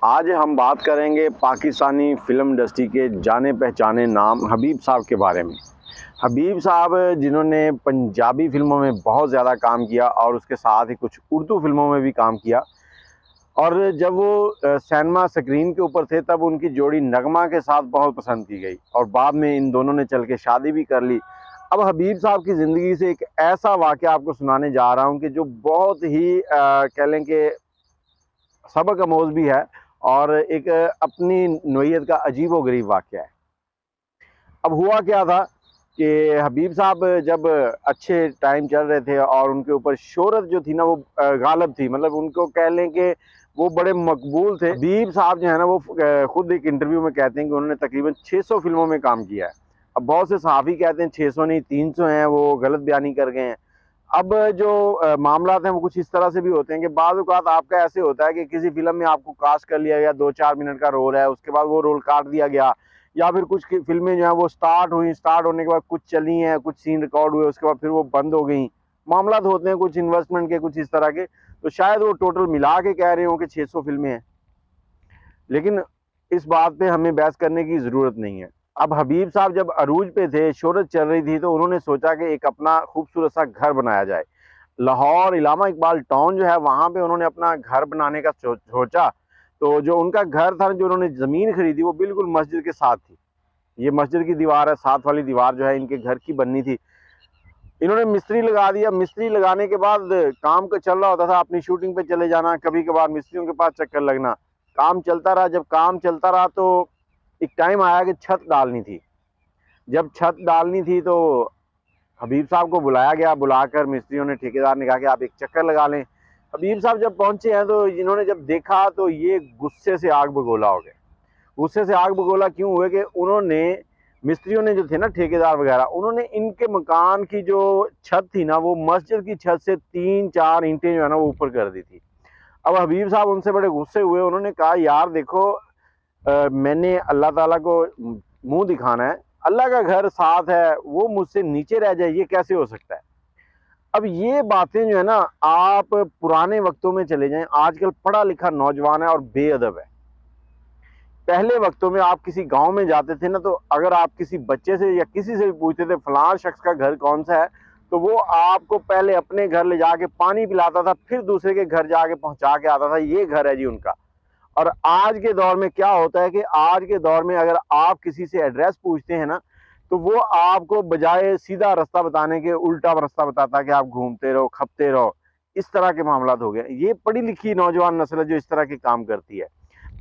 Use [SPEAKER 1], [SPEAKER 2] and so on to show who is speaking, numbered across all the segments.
[SPEAKER 1] आज हम बात करेंगे पाकिस्तानी फ़िल्म इंडस्ट्री के जाने पहचाने नाम हबीब साहब के बारे में। हबीब साहब जिन्होंने पंजाबी फ़िल्मों में बहुत ज़्यादा काम किया और उसके साथ ही कुछ उर्दू फ़िल्मों में भी काम किया। और जब वो सिनेमा स्क्रीन के ऊपर थे तब उनकी जोड़ी नगमा के साथ बहुत पसंद की गई और बाद में इन दोनों ने चल के शादी भी कर ली। अब हबीब साहब की ज़िंदगी से एक ऐसा वाक़या आपको सुनाने जा रहा हूँ कि जो बहुत ही कह लें कि सबक आमोज़ भी है और एक अपनी नोयत का अजीबो-गरीब वाक़या है। अब हुआ क्या था कि हबीब साहब जब अच्छे टाइम चल रहे थे और उनके ऊपर शोहरत जो थी ना वो गालिब थी, मतलब उनको कह लें कि वो बड़े मकबूल थे। हबीब साहब जो है ना वो खुद एक इंटरव्यू में कहते हैं कि उन्होंने तकरीबन 600 फ़िल्मों में काम किया है। अब बहुत से सहाफ़ी कहते हैं 600 नहीं 300 हैं, वो गलत बयानी कर गए हैं। अब जो मामलात हैं वो कुछ इस तरह से भी होते हैं कि बाज़ औक़ात आपका ऐसे होता है कि किसी फ़िल्म में आपको कास्ट कर लिया गया, 2-4 मिनट का रोल है, उसके बाद वो रोल काट दिया गया, या फिर कुछ फ़िल्में जो हैं वो स्टार्ट हुई, स्टार्ट होने के बाद कुछ चली हैं, कुछ सीन रिकॉर्ड हुए, उसके बाद फिर वो बंद हो गई। मामलात होते हैं कुछ इन्वेस्टमेंट के, कुछ इस तरह के, तो शायद वो टोटल मिला के कह रहे हों कि 600 फ़िल्में हैं। लेकिन इस बात पे हमें बहस करने की ज़रूरत नहीं है। अब हबीब साहब जब अरूज पे थे, शोहरत चल रही थी, तो उन्होंने सोचा कि एक अपना खूबसूरत सा घर बनाया जाए। लाहौर इलामा इकबाल टाउन जो है वहाँ पे उन्होंने अपना घर बनाने का सोचा। तो जो उनका घर था, जो उन्होंने ज़मीन खरीदी वो बिल्कुल मस्जिद के साथ थी। ये मस्जिद की दीवार है, साथ वाली दीवार जो है इनके घर की बननी थी। इन्होंने मिस्त्री लगा दिया। मिस्त्री लगाने के बाद काम का चल रहा होता था, अपनी शूटिंग पे चले जाना, कभी कभार मिस्त्रियों के पास चक्कर लगना। काम चलता रहा। जब काम चलता रहा तो एक टाइम आया कि छत डालनी थी। जब छत डालनी थी तो हबीब साहब को बुलाया गया। बुलाकर मिस्त्रियों ने, ठेकेदार ने कहा कि आप एक चक्कर लगा लें। हबीब साहब जब पहुंचे हैं तो इन्होंने जब देखा तो ये गुस्से से आग बगोला हो गए। गुस्से से आग बगोला क्यों हुए कि उन्होंने, मिस्त्रियों ने जो थे ना, ठेकेदार वगैरह, उन्होंने इनके मकान की जो छत थी ना वो मस्जिद की छत से 3-4 ईंटें जो है ना वो ऊपर कर दी थी। अब हबीब साहब उनसे बड़े गुस्से हुए। उन्होंने कहा, यार देखो, मैंने अल्लाह ताला को मुंह दिखाना है, अल्लाह का घर साथ है, वो मुझसे नीचे रह जाए, ये कैसे हो सकता है। अब ये बातें जो है ना, आप पुराने वक्तों में चले जाएं, आजकल पढ़ा लिखा नौजवान है और बेअदब है। पहले वक्तों में आप किसी गांव में जाते थे ना, तो अगर आप किसी बच्चे से या किसी से भी पूछते थे फलां शख्स का घर कौन सा है, तो वो आपको पहले अपने घर ले जाके पानी पिलाता था, फिर दूसरे के घर जाके पहुंचा के आता था, ये घर है जी उनका। और आज के दौर में क्या होता है कि आज के दौर में अगर आप किसी से एड्रेस पूछते हैं ना, तो वो आपको बजाय सीधा रास्ता बताने के उल्टा रास्ता बताता है कि आप घूमते रहो, खपते रहो। इस तरह के मामलात हो गए। ये पढ़ी लिखी नौजवान नस्ल है जो इस तरह के काम करती है।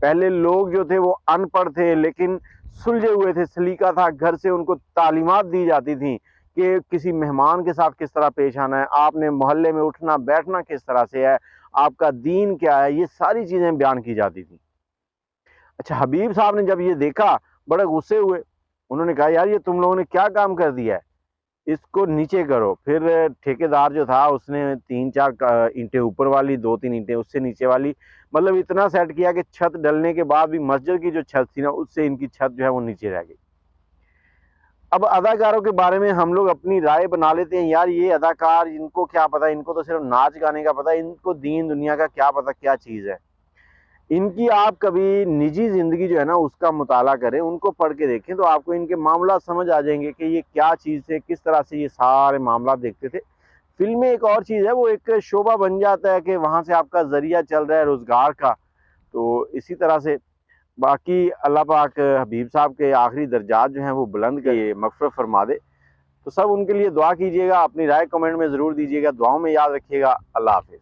[SPEAKER 1] पहले लोग जो थे वो अनपढ़ थे लेकिन सुलझे हुए थे, सलीका था, घर से उनको तालीमात दी जाती थी कि किसी मेहमान के साथ किस तरह पेश आना है, आपने मोहल्ले में उठना बैठना किस तरह से है, आपका दीन क्या है, ये सारी चीज़ें बयान की जाती थी। अच्छा, हबीब साहब ने जब ये देखा बड़े गुस्से हुए। उन्होंने कहा, यार ये तुम लोगों ने क्या काम कर दिया है, इसको नीचे करो। फिर ठेकेदार जो था उसने 3-4 ईंटें ऊपर वाली, 2-3 ईंटें उससे नीचे वाली, मतलब इतना सेट किया कि छत डलने के बाद भी मस्जिद की जो छत थी ना उससे इनकी छत जो है वो नीचे रह गई। अब अदाकारों के बारे में हम लोग अपनी राय बना लेते हैं, यार ये अदाकार, इनको क्या पता, इनको तो सिर्फ नाच गाने का पता है, इनको दीन दुनिया का क्या पता क्या चीज़ है। इनकी आप कभी निजी ज़िंदगी जो है ना उसका मुताला करें, उनको पढ़ के देखें, तो आपको इनके मामला समझ आ जाएंगे कि ये क्या चीज़ है, किस तरह से ये सारे मामला देखते थे। फ़िल्में एक और चीज़ है, वो एक शोभा बन जाता है कि वहाँ से आपका ज़रिया चल रहा है रोज़गार का। तो इसी तरह से बाकी अल्लाह पाक हबीब साहब के आखिरी दर्जात जो हैं वो बुलंद करे, मग़फ़िरत फ़रमा दे। तो सब उनके लिए दुआ कीजिएगा, अपनी राय कमेंट में ज़रूर दीजिएगा, दुआओं में याद रखिएगा। अल्लाह हाफ़िज़।